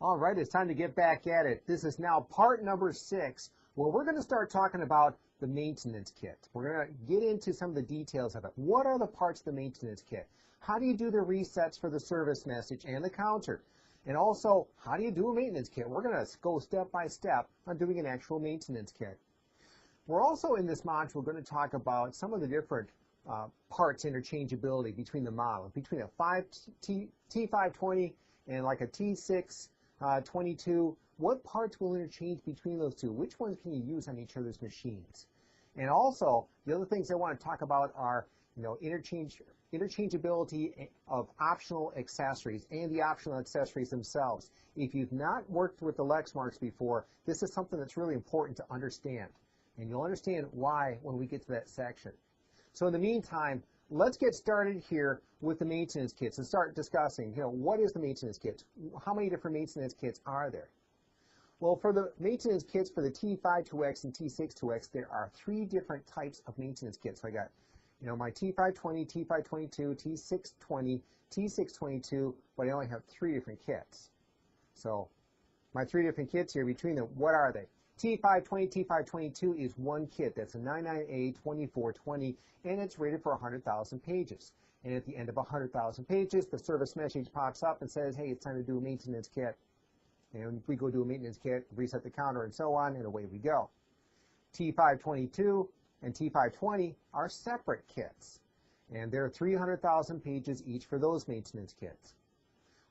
All right, it's time to get back at it. This is now part number 6, where we're going to start talking about the maintenance kit. We're going to get into some of the details of it. What are the parts of the maintenance kit? How do you do the resets for the service message and the counter? And also, how do you do a maintenance kit? We're going to go step by step on doing an actual maintenance kit. We're also in this module going to talk about some of the different parts interchangeability between the model, between a T520 and like a T622. What parts will interchange between those two? Which ones can you use on each other's machines? And also, the other things I want to talk about are, interchangeability of optional accessories and the optional accessories themselves. If you've not worked with the Lexmarks before, this is something that's really important to understand. And you'll understand why when we get to that section. So in the meantime, let's get started here with the maintenance kits and start discussing, what is the maintenance kit? How many different maintenance kits are there? Well, for the maintenance kits for the T52X and T62X, there are 3 different types of maintenance kits. So I got, my T520, T522, T620, T622, but I only have 3 different kits. So my 3 different kits here, between them, what are they? T520, T522 is one kit. That's a 99A2420, and it's rated for 100,000 pages. And at the end of 100,000 pages, the service message pops up and says, hey, it's time to do a maintenance kit. And we go do a maintenance kit, reset the counter, and so on, and away we go. T522 and T520 are separate kits, and they're 300,000 pages each for those maintenance kits.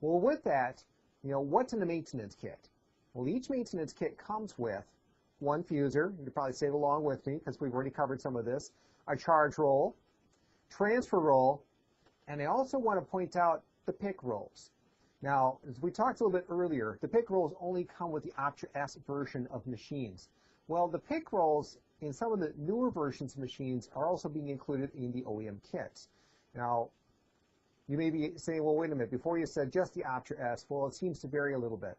Well, with that, what's in the maintenance kit? Well, each maintenance kit comes with one fuser. You can probably say it along with me because we've already covered some of this. A charge roll, transfer roll, and I also want to point out the pick rolls. Now, as we talked a little bit earlier, the pick rolls only come with the Optra S version of machines. Well, the pick rolls in some of the newer versions of machines are also being included in the OEM kits. Now, you may be saying, well, wait a minute, before you said just the Optra S, well, it seems to vary a little bit.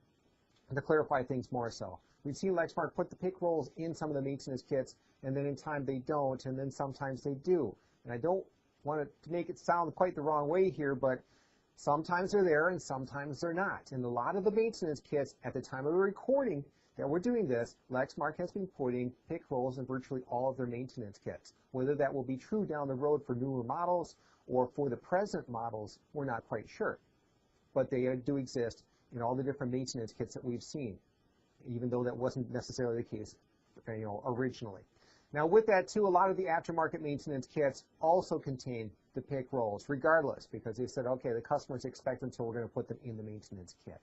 And to clarify things more so, we've seen Lexmark put the pick rolls in some of the maintenance kits, and then in time they don't, and then sometimes they do. And I don't want to make it sound quite the wrong way here, but sometimes they're there and sometimes they're not. And a lot of the maintenance kits, at the time of the recording that we're doing this, Lexmark has been putting pick rolls in virtually all of their maintenance kits. Whether that will be true down the road for newer models or for the present models, we're not quite sure. But they do exist in all the different maintenance kits that we've seen, even though that wasn't necessarily the case, originally. Now, with that too, a lot of the aftermarket maintenance kits also contain the pick rolls, regardless, because they said, okay, the customers expect them, so we're going to put them in the maintenance kit.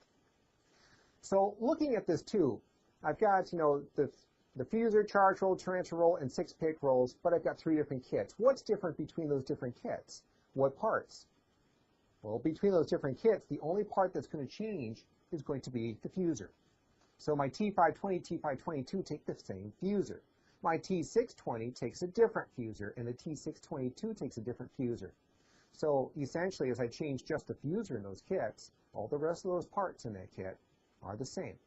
So, looking at this too, I've got, the fuser, charge roll, transfer roll, and 6 pick rolls, but I've got 3 different kits. What's different between those different kits? What parts? Well, between those different kits, the only part that's going to change is going to be the fuser. So my T520, T522 take the same fuser. My T620 takes a different fuser, and the T622 takes a different fuser. So essentially, as I change just the fuser in those kits, all the rest of those parts in that kit are the same.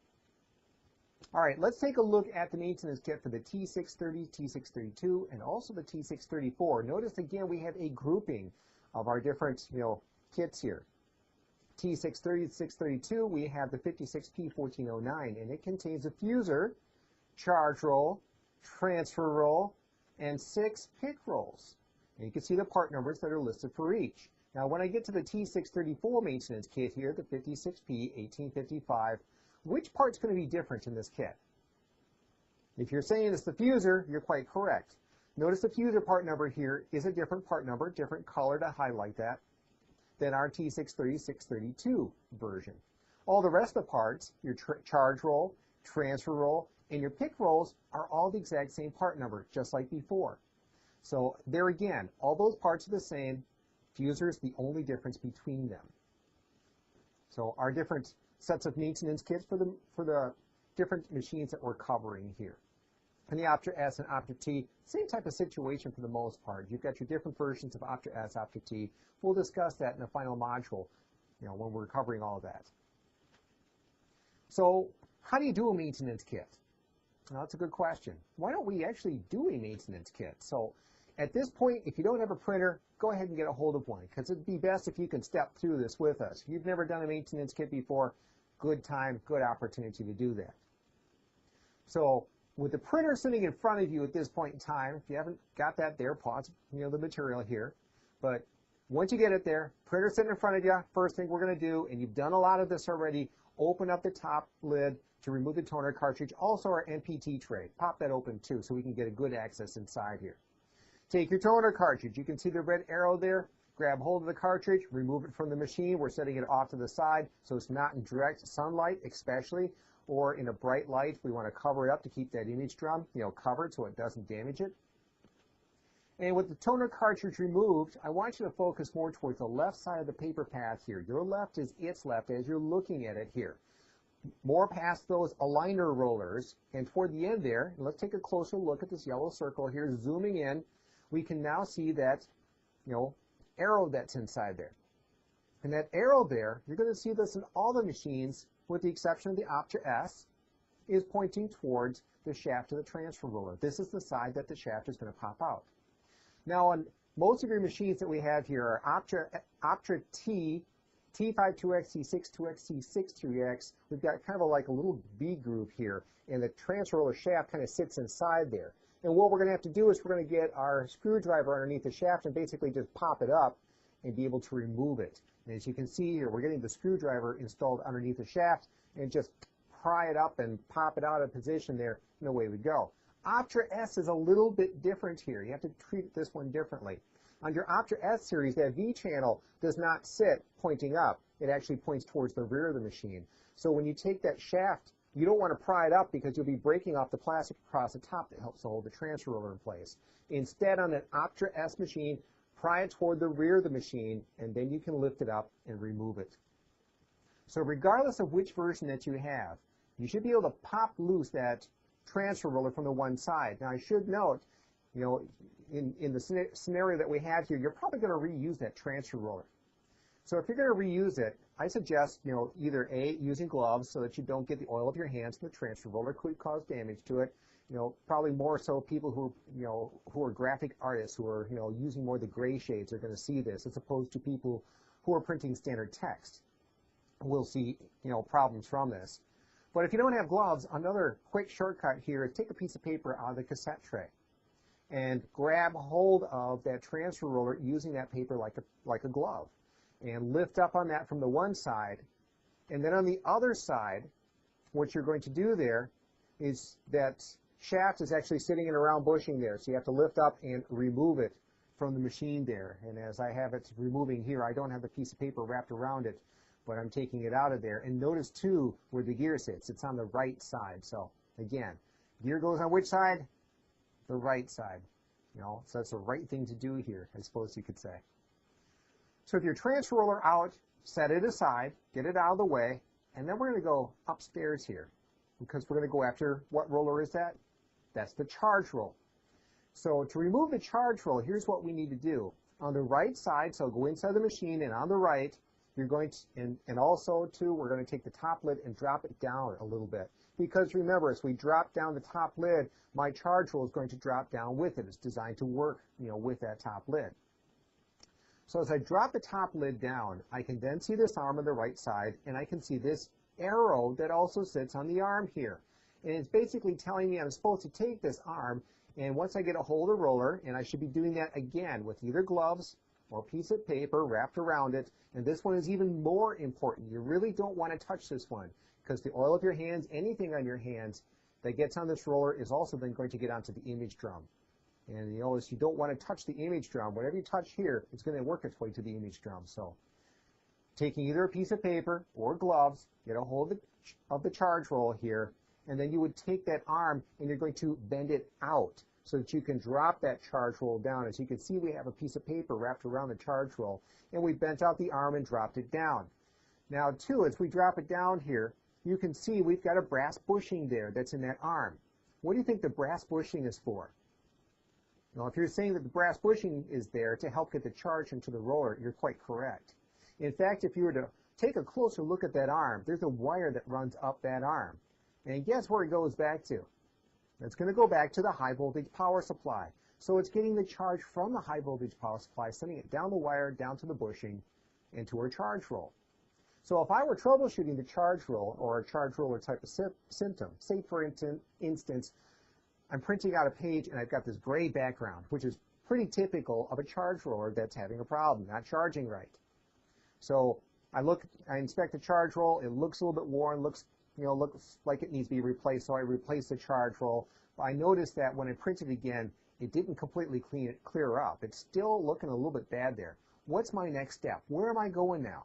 All right, let's take a look at the maintenance kit for the T630, T632, and also the T634. Notice again we have a grouping of our different, kits here. T630, 632, we have the 56P1409, and it contains a fuser, charge roll, transfer roll, and 6 pick rolls. And you can see the part numbers that are listed for each. Now, when I get to the T634 maintenance kit here, the 56P1855, which part's going to be different in this kit? If you're saying it's the fuser, you're quite correct. Notice the fuser part number here is a different part number, different color to highlight that, than our T630, 632 version. All the rest of the parts, your charge roll, transfer roll, and your pick rolls are all the exact same part number, just like before. So there again, all those parts are the same. Fuser is the only difference between them. So our different sets of maintenance kits for the different machines that we're covering here. And the Optra S and Optra T, same type of situation for the most part. You've got your different versions of Optra S, Optra T. We'll discuss that in the final module, when we're covering all of that. So how do you do a maintenance kit? Well, that's a good question. Why don't we actually do a maintenance kit? So at this point, if you don't have a printer, go ahead and get a hold of one, because it'd be best if you can step through this with us. If you've never done a maintenance kit before, good time, good opportunity to do that. So with the printer sitting in front of you at this point in time, if you haven't got that there, pause, the material here. But once you get it there, printer sitting in front of you, first thing we're going to do, and you've done a lot of this already, open up the top lid to remove the toner cartridge, also our NPT tray. Pop that open too so we can get a good access inside here. Take your toner cartridge. You can see the red arrow there. Grab hold of the cartridge, remove it from the machine. We're setting it off to the side so it's not in direct sunlight, especially, or in a bright light. We want to cover it up to keep that image drum, covered so it doesn't damage it. And with the toner cartridge removed, I want you to focus more towards the left side of the paper path here. Your left is its left as you're looking at it here. More past those aligner rollers, and toward the end there, and let's take a closer look at this yellow circle here, zooming in, we can now see that, arrow that's inside there. And that arrow there, you're going to see this in all the machines, with the exception of the Optra S, is pointing towards the shaft of the transfer roller. This is the side that the shaft is going to pop out. Now, on most of your machines that we have here are Optra T52XT62XT63X. We've got kind of like a little B groove here, and the transfer roller shaft kind of sits inside there. And what we're going to have to do is we're going to get our screwdriver underneath the shaft and basically just pop it up and be able to remove it. And as you can see here, we're getting the screwdriver installed underneath the shaft and just pry it up and pop it out of position there, and away we go. Optra S is a little bit different here. You have to treat this one differently. On your Optra S series, that V channel does not sit pointing up. It actually points towards the rear of the machine. So when you take that shaft, you don't want to pry it up because you'll be breaking off the plastic across the top that helps to hold the transfer roller in place. Instead, on an Optra S machine, pry it toward the rear of the machine, and then you can lift it up and remove it. So regardless of which version that you have, you should be able to pop loose that transfer roller from the one side. Now, I should note, in the scenario that we have here, you're probably going to reuse that transfer roller. So if you're going to reuse it, I suggest, either A, using gloves so that you don't get the oil of your hands in the transfer roller, could cause damage to it. Probably more so people who are graphic artists, who are, using more of the gray shades are going to see this, as opposed to people who are printing standard text will see, problems from this. But if you don't have gloves, another quick shortcut here is take a piece of paper out of the cassette tray and grab hold of that transfer roller using that paper like a glove, and lift up on that from the one side. And then on the other side, what you're going to do there is that shaft is actually sitting in a round bushing there, so you have to lift up and remove it from the machine there. And as I have it removing here, I don't have the piece of paper wrapped around it, but I'm taking it out of there. And notice too where the gear sits. It's on the right side. So again, gear goes on which side? The right side. So that's the right thing to do here, I suppose you could say. So if your transfer roller out, set it aside, get it out of the way, and then we're going to go upstairs here, because we're going to go after, what roller is that? That's the charge roll. So to remove the charge roll, here's what we need to do. On the right side, so go inside the machine, and on the right, you're going to, and also too, we're going to take the top lid and drop it down a little bit. Because remember, as we drop down the top lid, my charge roll is going to drop down with it. It's designed to work, with that top lid. So as I drop the top lid down, I can then see this arm on the right side, and I can see this arrow that also sits on the arm here. And it's basically telling me I'm supposed to take this arm, and once I get a hold of the roller, and I should be doing that again with either gloves or a piece of paper wrapped around it, and this one is even more important. You really don't want to touch this one, because the oil of your hands, anything on your hands that gets on this roller is also then going to get onto the image drum. And you notice you don't want to touch the image drum. Whatever you touch here, it's going to work its way to the image drum. So taking either a piece of paper or gloves, get a hold of the charge roll here, and then you would take that arm and you're going to bend it out so that you can drop that charge roll down. As you can see, we have a piece of paper wrapped around the charge roll, and we bent out the arm and dropped it down. Now too, as we drop it down here, you can see we've got a brass bushing there that's in that arm. What do you think the brass bushing is for? Now, if you're saying that the brass bushing is there to help get the charge into the roller, you're quite correct. In fact, if you were to take a closer look at that arm, there's a wire that runs up that arm. And guess where it goes back to? It's going to go back to the high voltage power supply. So it's getting the charge from the high voltage power supply, sending it down the wire, down to the bushing, and to our charge roll. So if I were troubleshooting the charge roll or a charge roller type of symptom, say for instance, I'm printing out a page and I've got this gray background, which is pretty typical of a charge roller that's having a problem, not charging right. So I inspect the charge roll, it looks a little bit worn, looks like it needs to be replaced, so I replace the charge roll. But I noticed that when I print it again, it didn't completely clear up. It's still looking a little bit bad there. What's my next step? Where am I going now?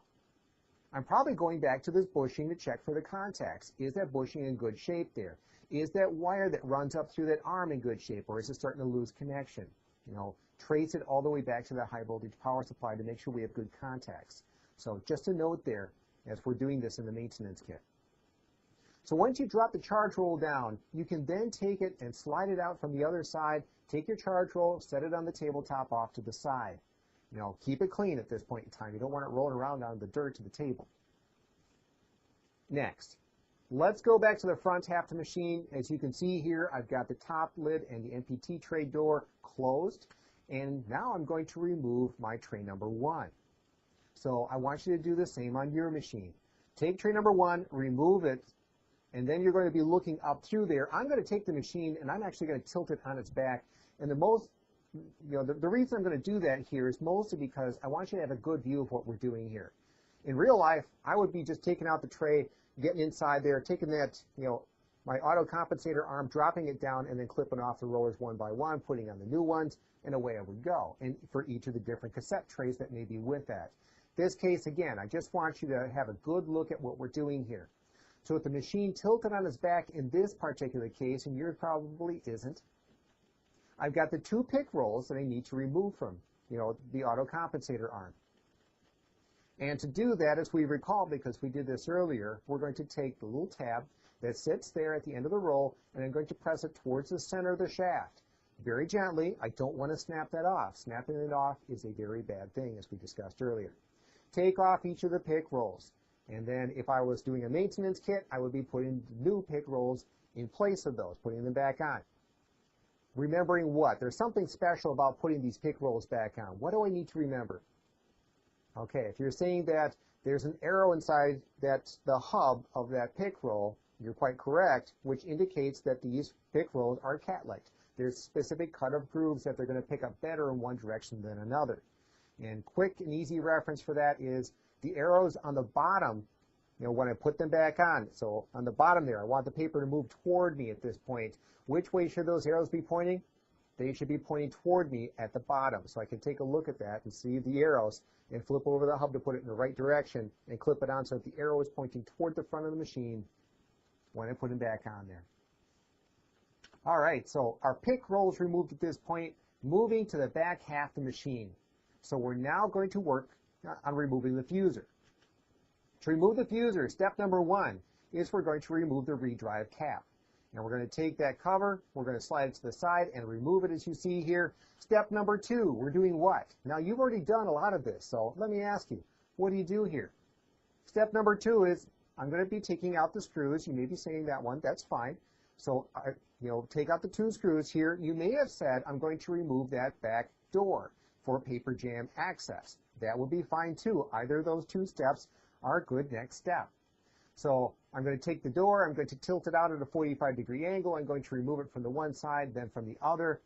I'm probably going back to this bushing to check for the contacts. Is that bushing in good shape there? Is that wire that runs up through that arm in good shape, or is it starting to lose connection? Trace it all the way back to the high voltage power supply to make sure we have good contacts. So just a note there as we're doing this in the maintenance kit. So once you drop the charge roll down, you can then take it and slide it out from the other side. Take your charge roll, set it on the tabletop off to the side. Keep it clean at this point in time. You don't want it rolling around on the dirt to the table. Next, let's go back to the front half of the machine. As you can see here, I've got the top lid and the MPT tray door closed. And now I'm going to remove my tray number 1. So I want you to do the same on your machine. Take tray number 1, remove it, and then you're going to be looking up through there. I'm going to take the machine and I'm actually going to tilt it on its back. And the reason I'm going to do that here is mostly because I want you to have a good view of what we're doing here. In real life, I would be just taking out the tray, getting inside there, taking that, my auto compensator arm, dropping it down, and then clipping off the rollers one by one, putting on the new ones, and away I would go, and for each of the different cassette trays that may be with that. This case, again, I just want you to have a good look at what we're doing here. So with the machine tilted on its back in this particular case, and yours probably isn't, I've got the 2 pick rolls that I need to remove from, the auto compensator arm. And to do that, as we recall, because we did this earlier, we're going to take the little tab that sits there at the end of the roll, and I'm going to press it towards the center of the shaft. Very gently. I don't want to snap that off. Snapping it off is a very bad thing, as we discussed earlier. Take off each of the pick rolls. And then if I was doing a maintenance kit, I would be putting the new pick rolls in place of those, putting them back on. Remembering what? There's something special about putting these pick rolls back on. What do I need to remember? Okay, if you're saying that there's an arrow inside that's the hub of that pick roll, you're quite correct, which indicates that these pick rolls are cat-licked. There's specific cut-off grooves that they're going to pick up better in one direction than another. And quick and easy reference for that is the arrows on the bottom, when I put them back on. So on the bottom there, I want the paper to move toward me at this point. Which way should those arrows be pointing? They should be pointing toward me at the bottom. So I can take a look at that and see the arrows and flip over the hub to put it in the right direction and clip it on so that the arrow is pointing toward the front of the machine when I put them back on there. All right, so our pick rolls removed at this point, moving to the back half of the machine. So we're now going to work on removing the fuser. To remove the fuser, step number 1 is we're going to remove the redrive cap. And we're going to take that cover, we're going to slide it to the side and remove it as you see here. Step number 2, we're doing what? Now you've already done a lot of this, so let me ask you, what do you do here? Step number 2 is I'm going to be taking out the screws. You may be saying that one, that's fine. So take out the 2 screws here. You may have said I'm going to remove that back door for paper jam access. That would be fine too. Either of those 2 steps are a good next step. So I'm going to take the door, I'm going to tilt it out at a 45-degree angle, I'm going to remove it from the one side, then from the other.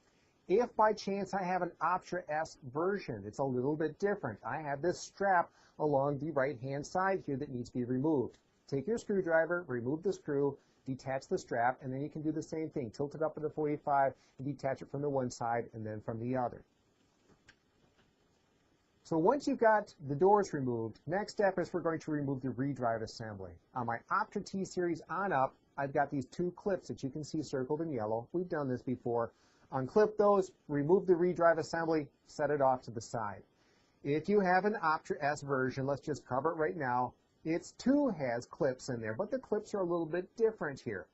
If by chance I have an Optra S version, it's a little bit different. I have this strap along the right-hand side here that needs to be removed. Take your screwdriver, remove the screw, detach the strap, and then you can do the same thing. Tilt it up at a 45 and detach it from the one side and then from the other. So once you've got the doors removed, next step is we're going to remove the redrive assembly. On my Optra T-Series on up, I've got these 2 clips that you can see circled in yellow. We've done this before. Unclip those, remove the redrive assembly, set it off to the side. If you have an Optra S version, let's just cover it right now. It too has clips in there, but the clips are a little bit different here.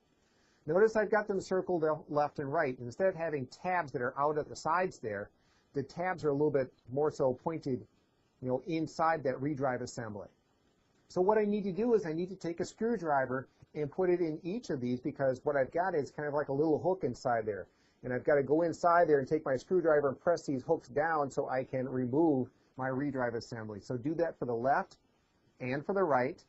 Notice I've got them circled left and right. Instead of having tabs that are out at the sides there, the tabs are a little bit more so pointed, inside that redrive assembly. So what I need to do is I need to take a screwdriver and put it in each of these, because what I've got is kind of like a little hook inside there. And I've got to go inside there and take my screwdriver and press these hooks down so I can remove my redrive assembly. So do that for the left and for the right.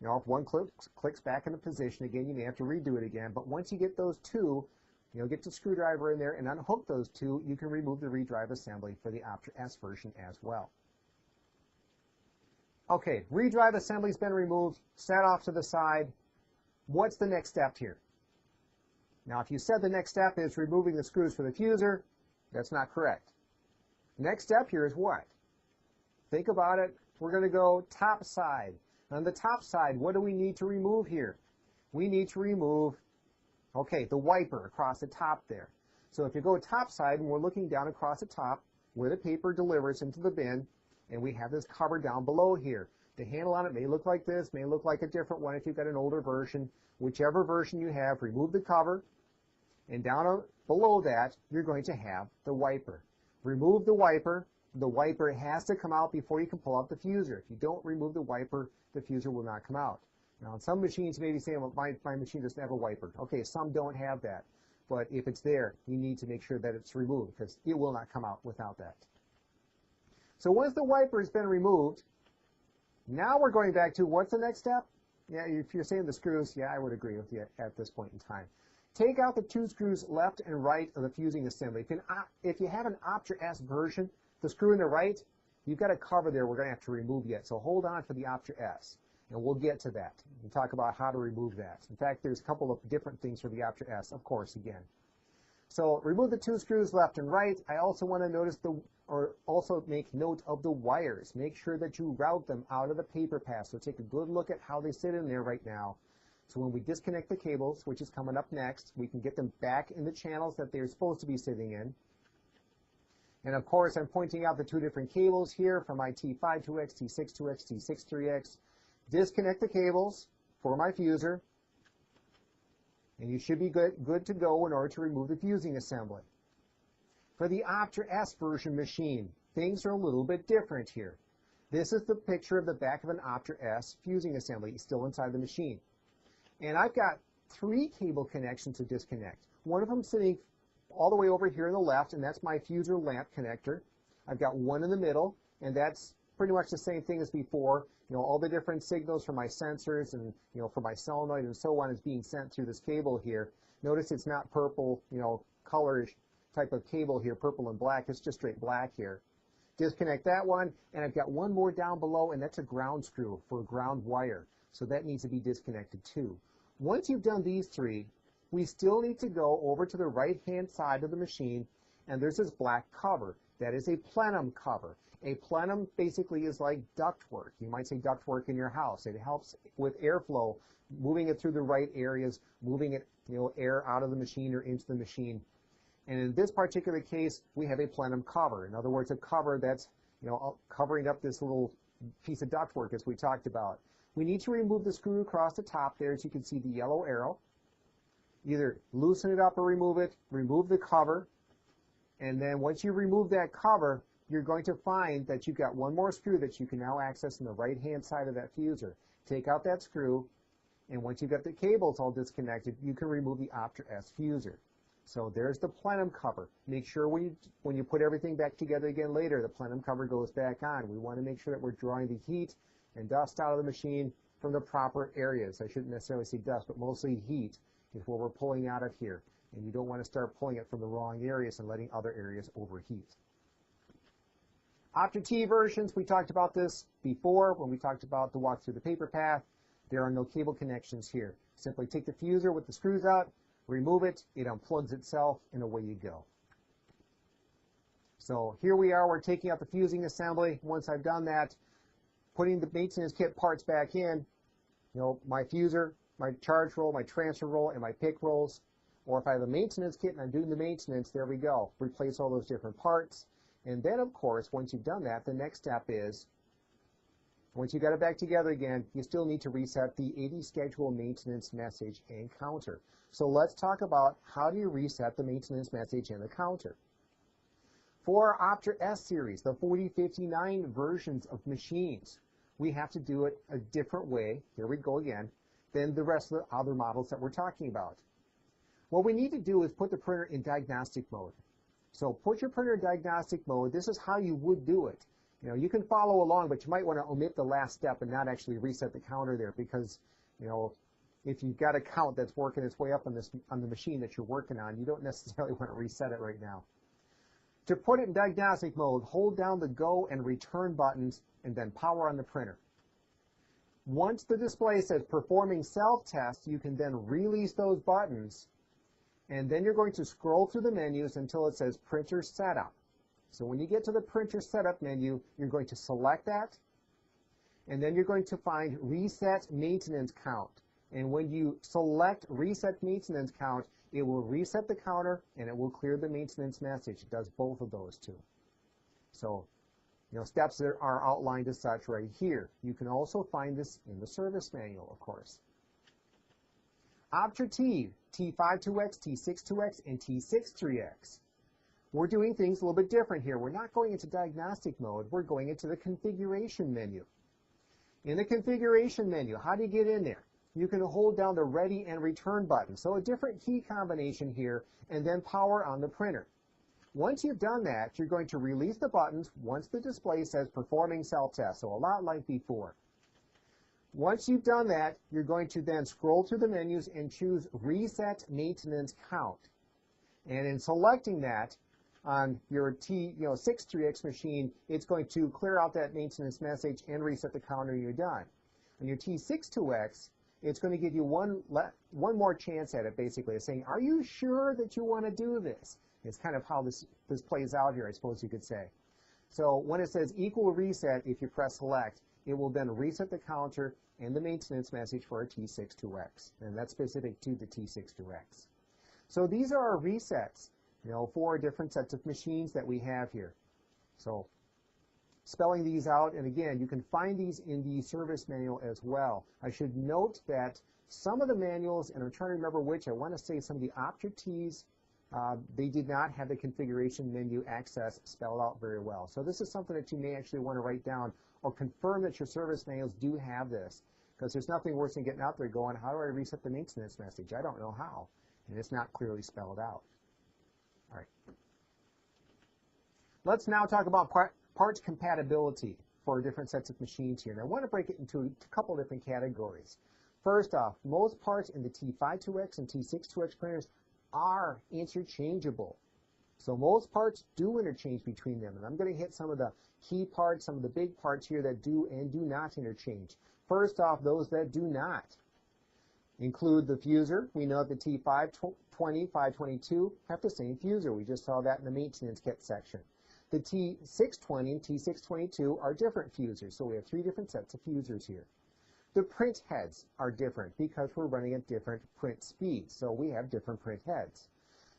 You know, if one clicks back into position, again, you may have to redo it again. But once you get those two, you know, get the screwdriver in there and unhook those two, you can remove the redrive assembly for the Optra S version as well. Okay, redrive assembly's been removed, set off to the side. What's the next step here? Now, if you said the next step is removing the screws for the fuser, that's not correct. Next step here is what? Think about it. We're going to go top side. On the top side, what do we need to remove here? We need to remove, okay, the wiper across the top there. So if you go top side and we're looking down across the top where the paper delivers into the bin, and we have this cover down below here. The handle on it may look like this, may look like a different one if you've got an older version. Whichever version you have, remove the cover, and down below that, you're going to have the wiper. Remove the wiper. The wiper has to come out before you can pull out the fuser. If you don't remove the wiper, the fuser will not come out. Now, on some machines, you may be saying, well, my machine doesn't have a wiper. Okay, some don't have that. But if it's there, you need to make sure that it's removed because it will not come out without that. So once the wiper has been removed, now we're going back to what's the next step? Yeah, if you're saying the screws, yeah, I would agree with you at this point in time. Take out the two screws left and right of the fusing assembly. If you have an Optra S version, the screw in the right, you've got a cover there we're going to have to remove yet. So hold on for the Optra S, and we'll get to that. We'll talk about how to remove that. In fact, there's a couple of different things for the Optra S, of course, again. So remove the two screws left and right. I also want to also make note of the wires. Make sure that you route them out of the paper path. So take a good look at how they sit in there right now. So when we disconnect the cables, which is coming up next, we can get them back in the channels that they're supposed to be sitting in. And of course, I'm pointing out the two different cables here from my T52XT62XT63X. Disconnect the cables for my fuser, and you should be good to go in order to remove the fusing assembly. For the Optra S version machine, things are a little bit different here. This is the picture of the back of an Optra S fusing assembly still inside the machine. And I've got three cable connections to disconnect. One of them sitting all the way over here on the left, and that's my fuser lamp connector. I've got one in the middle, and that's pretty much the same thing as before. You know, all the different signals from my sensors and, you know, for my solenoid and so on is being sent through this cable here. Notice it's not purple, you know, colorish type of cable here, purple and black. It's just straight black here. Disconnect that one, and I've got one more down below, and that's a ground screw for a ground wire. So that needs to be disconnected too. Once you've done these three, we still need to go over to the right-hand side of the machine, and there's this black cover. That is a plenum cover. A plenum basically is like ductwork. You might say ductwork in your house. It helps with airflow, moving it through the right areas, moving it, you know, air out of the machine or into the machine. And in this particular case, we have a plenum cover. In other words, a cover that's, you know, covering up this little piece of ductwork as we talked about. We need to remove the screw across the top there, as you can see the yellow arrow. Either loosen it up or remove it, remove the cover, and then once you remove that cover, you're going to find that you've got one more screw that you can now access on the right-hand side of that fuser. Take out that screw, and once you've got the cables all disconnected, you can remove the Optra S fuser. So there's the plenum cover. Make sure when you put everything back together again later, the plenum cover goes back on. We want to make sure that we're drawing the heat and dust out of the machine from the proper areas. I shouldn't necessarily say dust, but mostly heat is what we're pulling out of here. And you don't want to start pulling it from the wrong areas and letting other areas overheat. Optra T versions, we talked about this before when we talked about the walk through the paper path. There are no cable connections here. Simply take the fuser with the screws out, remove it, it unplugs itself, and away you go. So here we are, we're taking out the fusing assembly. Once I've done that, putting the maintenance kit parts back in, you know, my fuser, my charge roll, my transfer roll, and my pick rolls. Or if I have a maintenance kit and I'm doing the maintenance, there we go. Replace all those different parts. And then, of course, once you've done that, the next step is, once you got it back together again, you still need to reset the 80 schedule maintenance message and counter. So let's talk about how do you reset the maintenance message and the counter. For our Optra S series, the 4059 versions of machines, we have to do it a different way, here we go again, than the rest of the other models that we're talking about. What we need to do is put the printer in diagnostic mode. So put your printer in diagnostic mode. This is how you would do it. You know, you can follow along, but you might want to omit the last step and not actually reset the counter there, because, you know, if you've got a count that's working its way up on the machine that you're working on, you don't necessarily want to reset it right now. To put it in diagnostic mode, hold down the go and return buttons and then power on the printer. Once the display says performing self-test, you can then release those buttons, and then you're going to scroll through the menus until it says printer setup. So when you get to the printer setup menu, you're going to select that, and then you're going to find reset maintenance count. And when you select reset maintenance count, it will reset the counter and it will clear the maintenance message. It does both of those two. So, you know, steps that are outlined as such right here. You can also find this in the service manual, of course. Option T, T52X, T62X, and T63X. We're doing things a little bit different here. We're not going into diagnostic mode. We're going into the configuration menu. In the configuration menu, how do you get in there? You can hold down the ready and return button. So a different key combination here, and then power on the printer. Once you've done that, you're going to release the buttons once the display says performing self-test, so a lot like before. Once you've done that, you're going to then scroll through the menus and choose reset maintenance count. And in selecting that, on your T63X machine, it's going to clear out that maintenance message and reset the counter and you're done. On your T62X, it's going to give you one more chance at it, basically. It's saying, are you sure that you want to do this? It's kind of how this plays out here, I suppose you could say. So when it says equal reset, if you press select, it will then reset the counter and the maintenance message for a T62X. And that's specific to the T62X. So these are our resets, you know, for different sets of machines that we have here. So spelling these out, and again, you can find these in the service manual as well. I should note that some of the manuals, and I'm trying to remember which, I want to say some of the Option Ts, they did not have the configuration menu access spelled out very well. So this is something that you may actually want to write down or confirm that your service manuals do have this, because there's nothing worse than getting out there going, how do I reset the maintenance message? I don't know how, and it's not clearly spelled out. All right. Let's now talk about parts compatibility for different sets of machines here. And I want to break it into a couple different categories. First off, most parts in the T52X and T62X printers are interchangeable. So most parts do interchange between them. And I'm going to hit some of the key parts, some of the big parts here that do and do not interchange. First off, those that do not include the fuser. We know the T520, 522 have the same fuser. We just saw that in the maintenance kit section. The T620 and T622 are different fusers, so we have three different sets of fusers here. The print heads are different because we're running at different print speeds, so we have different print heads.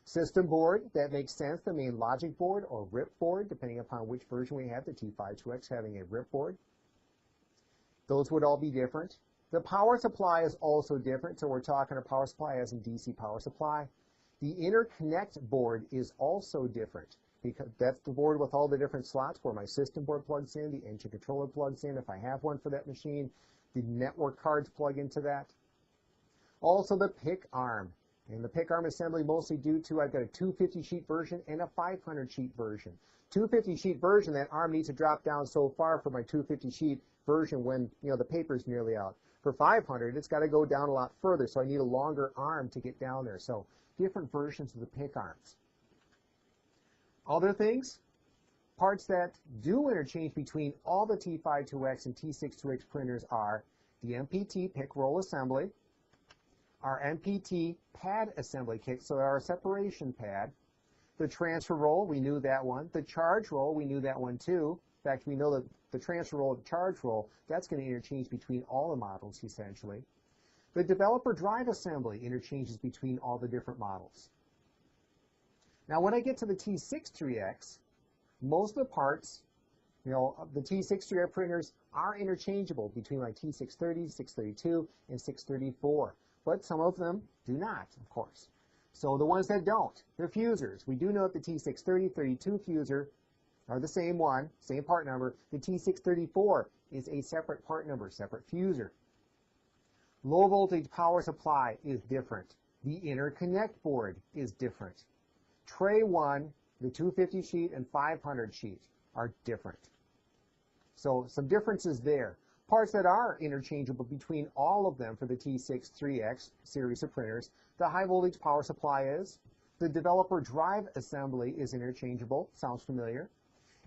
System board, that makes sense, the main logic board or RIP board, depending upon which version we have, the T52X having a RIP board. Those would all be different. The power supply is also different, so we're talking a power supply as in DC power supply. The interconnect board is also different, because that's the board with all the different slots where my system board plugs in, the engine controller plugs in if I have one for that machine, the network cards plug into that. Also the pick arm. And the pick arm assembly mostly due to I've got a 250 sheet version and a 500 sheet version. 250 sheet version, that arm needs to drop down so far for my 250 sheet version when, you know, the paper's nearly out. For 500, it's got to go down a lot further, so I need a longer arm to get down there. So different versions of the pick arms. Other things, parts that do interchange between all the T52X and T62X printers are the MPT pick roll assembly, our MPT pad assembly kit, so our separation pad, the transfer roll, we knew that one, the charge roll, we knew that one too. In fact, we know that the transfer roll and the charge roll, that's going to interchange between all the models essentially. The developer drive assembly interchanges between all the different models. Now when I get to the T63X, most of the parts, you know, the T63X printers are interchangeable between my T630, 632, and 634. But some of them do not, of course. So the ones that don't, they're fusers. We do know that the T630, 32 fuser are the same one, same part number. The T634 is a separate part number, separate fuser. Low voltage power supply is different. The interconnect board is different. Tray 1, the 250 sheet and 500 sheet are different. So some differences there. Parts that are interchangeable between all of them for the T63X series of printers. The high voltage power supply is. The developer drive assembly is interchangeable. Sounds familiar.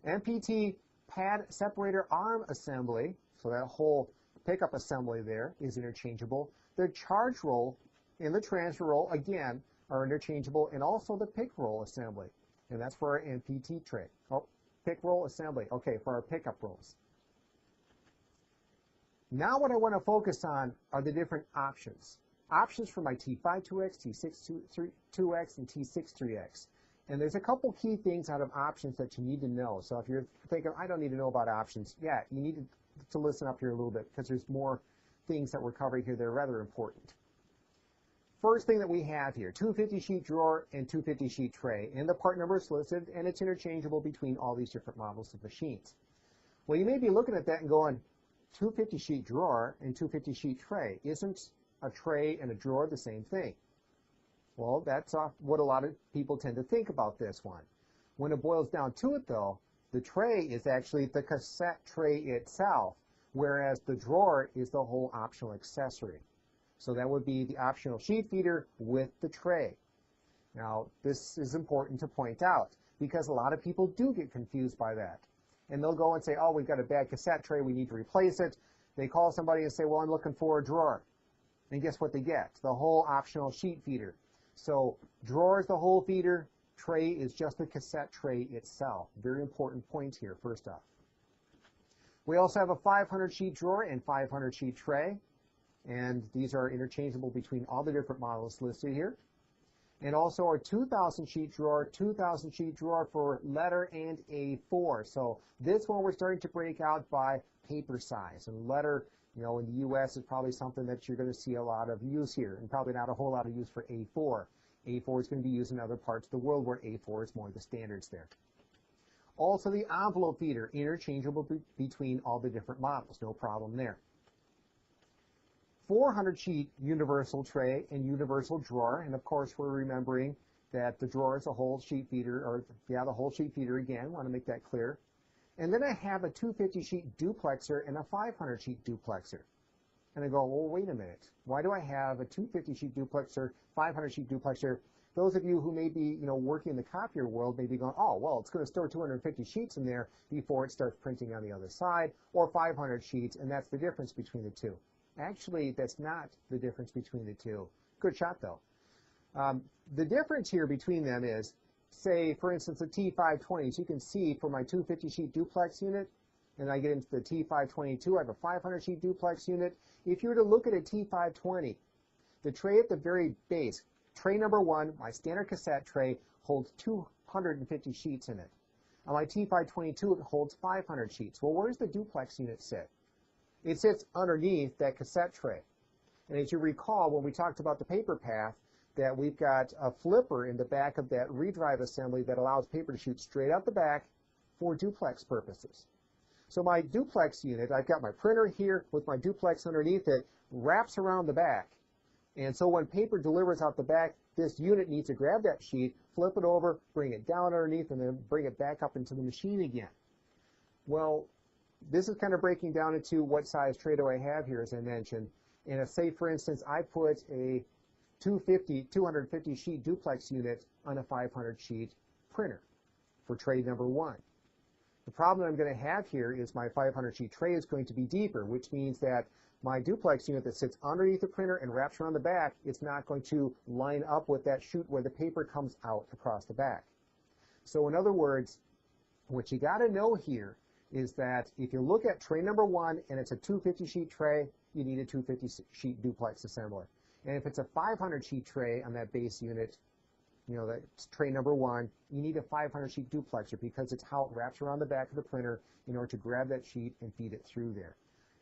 MPT pad separator arm assembly, so that whole pickup assembly there is interchangeable. The charge roll and the transfer roll, again, are interchangeable, and also the pick roll assembly. And that's for our MPT tray. Oh, pick roll assembly. Okay, for our pickup rolls. Now what I want to focus on are the different options. Options for my T52X, T62X, and T63X. And there's a couple key things out of options that you need to know. So if you're thinking, I don't need to know about options, yeah, you need to listen up here a little bit, because there's more things that we're covering here that are rather important. First thing that we have here, 250 sheet drawer and 250 sheet tray. And the part number is listed, and it's interchangeable between all these different models of machines. Well, you may be looking at that and going, 250 sheet drawer and 250 sheet tray. Isn't a tray and a drawer the same thing? Well, that's what a lot of people tend to think about this one. When it boils down to it, though, the tray is actually the cassette tray itself, whereas the drawer is the whole optional accessory. So that would be the optional sheet feeder with the tray. Now, this is important to point out, because a lot of people do get confused by that. And they'll go and say, oh, we've got a bad cassette tray, we need to replace it. They call somebody and say, well, I'm looking for a drawer. And guess what they get? The whole optional sheet feeder. So drawer is the whole feeder, tray is just the cassette tray itself. Very important point here, first off. We also have a 500 sheet drawer and 500 sheet tray. And these are interchangeable between all the different models listed here. And also our 2,000 sheet drawer, 2,000 sheet drawer for letter and A4. So this one we're starting to break out by paper size. And letter, in the U.S. is probably something that you're going to see a lot of use here, and probably not a whole lot of use for A4. A4 is going to be used in other parts of the world where A4 is more the standards there. Also the envelope feeder, interchangeable between all the different models. No problem there. 400 sheet universal tray and universal drawer, and of course we're remembering that the drawer is a whole sheet feeder, or the whole sheet feeder again, want to make that clear. And then I have a 250 sheet duplexer and a 500 sheet duplexer. And I go, well, wait a minute, why do I have a 250 sheet duplexer, 500 sheet duplexer? Those of you who may be working in the copier world may be going, oh, well, it's going to store 250 sheets in there before it starts printing on the other side, or 500 sheets, and that's the difference between the two. Actually, that's not the difference between the two. Good shot, though. The difference here between them is, say, for instance, the T520. So you can see for my 250 sheet duplex unit, and I get into the T522, I have a 500 sheet duplex unit. If you were to look at a T520, the tray at the very base, tray number 1, my standard cassette tray, holds 250 sheets in it. On my T522, it holds 500 sheets. Well, where does the duplex unit sit? It sits underneath that cassette tray. And as you recall, when we talked about the paper path, that we've got a flipper in the back of that redrive assembly that allows paper to shoot straight out the back for duplex purposes. So my duplex unit, I've got my printer here with my duplex underneath it, wraps around the back. And so when paper delivers out the back, this unit needs to grab that sheet, flip it over, bring it down underneath, and then bring it back up into the machine again. Well, this is kind of breaking down into what size tray do I have here, as I mentioned. And if, say, for instance, I put a 250 sheet duplex unit on a 500 sheet printer for tray number 1. The problem I'm going to have here is my 500 sheet tray is going to be deeper, which means that my duplex unit that sits underneath the printer and wraps around the back, it's not going to line up with that chute where the paper comes out across the back. So in other words, what you got to know here is that if you look at tray number 1 and it's a 250 sheet tray, you need a 250 sheet duplex assembler. And if it's a 500 sheet tray on that base unit, that's tray number 1, you need a 500 sheet duplexer, because it's how it wraps around the back of the printer in order to grab that sheet and feed it through there.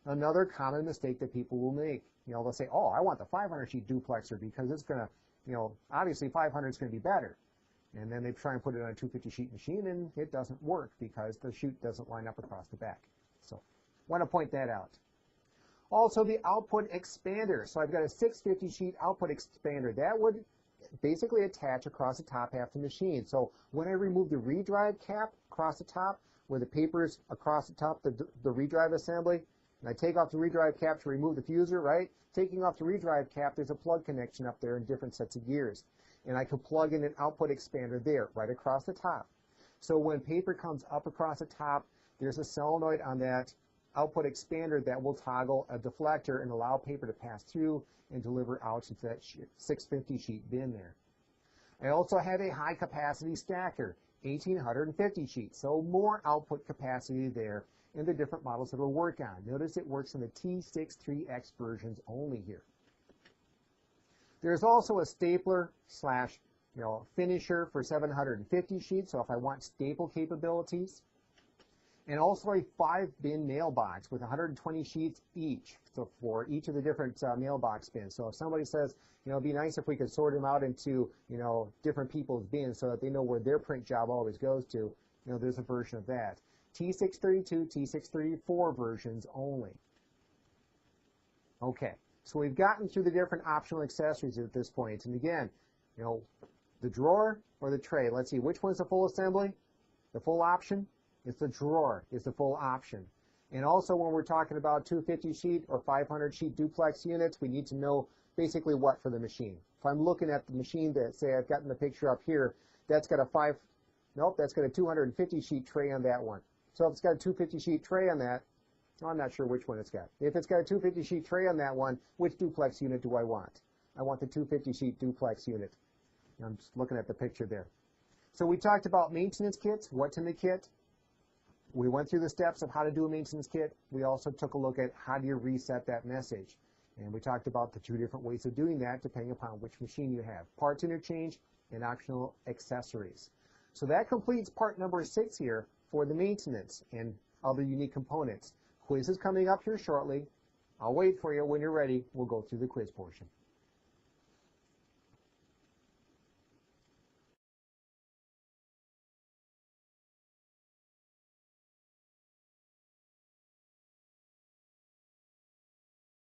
Another common mistake that people will make, they'll say, oh, I want the 500 sheet duplexer because it's going to, obviously 500 is going to be better. And then they try and put it on a 250 sheet machine, and it doesn't work because the chute doesn't line up across the back. So want to point that out. Also, the output expander. So I've got a 650 sheet output expander. That would basically attach across the top half of the machine. So when I remove the redrive cap across the top, where the paper's across the top of the redrive assembly, and I take off the redrive cap to remove the fuser, right? Taking off the redrive cap, there's a plug connection up there in different sets of gears. And I can plug in an output expander there, right across the top. So when paper comes up across the top, there's a solenoid on that output expander that will toggle a deflector and allow paper to pass through and deliver out into that 650 sheet bin there. I also have a high capacity stacker, 1850 sheets, so more output capacity there in the different models that we'll work on. Notice it works in the T53X versions only here. There's also a stapler slash finisher for 750 sheets, so if I want staple capabilities. And also a 5-bin mailbox with 120 sheets each, so for each of the different mailbox bins. So if somebody says, it'd be nice if we could sort them out into, different people's bins so that they know where their print job always goes to, there's a version of that. T632, T634 versions only. Okay, so we've gotten through the different optional accessories at this point. And again, the drawer or the tray, let's see, which one's the full assembly? The full option? It's the drawer is the full option. And also when we're talking about 250 sheet or 500 sheet duplex units, we need to know basically what for the machine. If I'm looking at the machine that, say, I've gotten the picture up here, that's got that's got a 250 sheet tray on that one. So if it's got a 250 sheet tray on that, I'm not sure which one it's got. If it's got a 250 sheet tray on that one, which duplex unit do I want? I want the 250 sheet duplex unit. I'm just looking at the picture there. So we talked about maintenance kits, what's in the kit. We went through the steps of how to do a maintenance kit. We also took a look at how do you reset that message. And we talked about the 2 different ways of doing that depending upon which machine you have. Parts interchange and optional accessories. So that completes part number 6 here for the maintenance and other unique components. Quiz is coming up here shortly. I'll wait for you. When you're ready, we'll go through the quiz portion.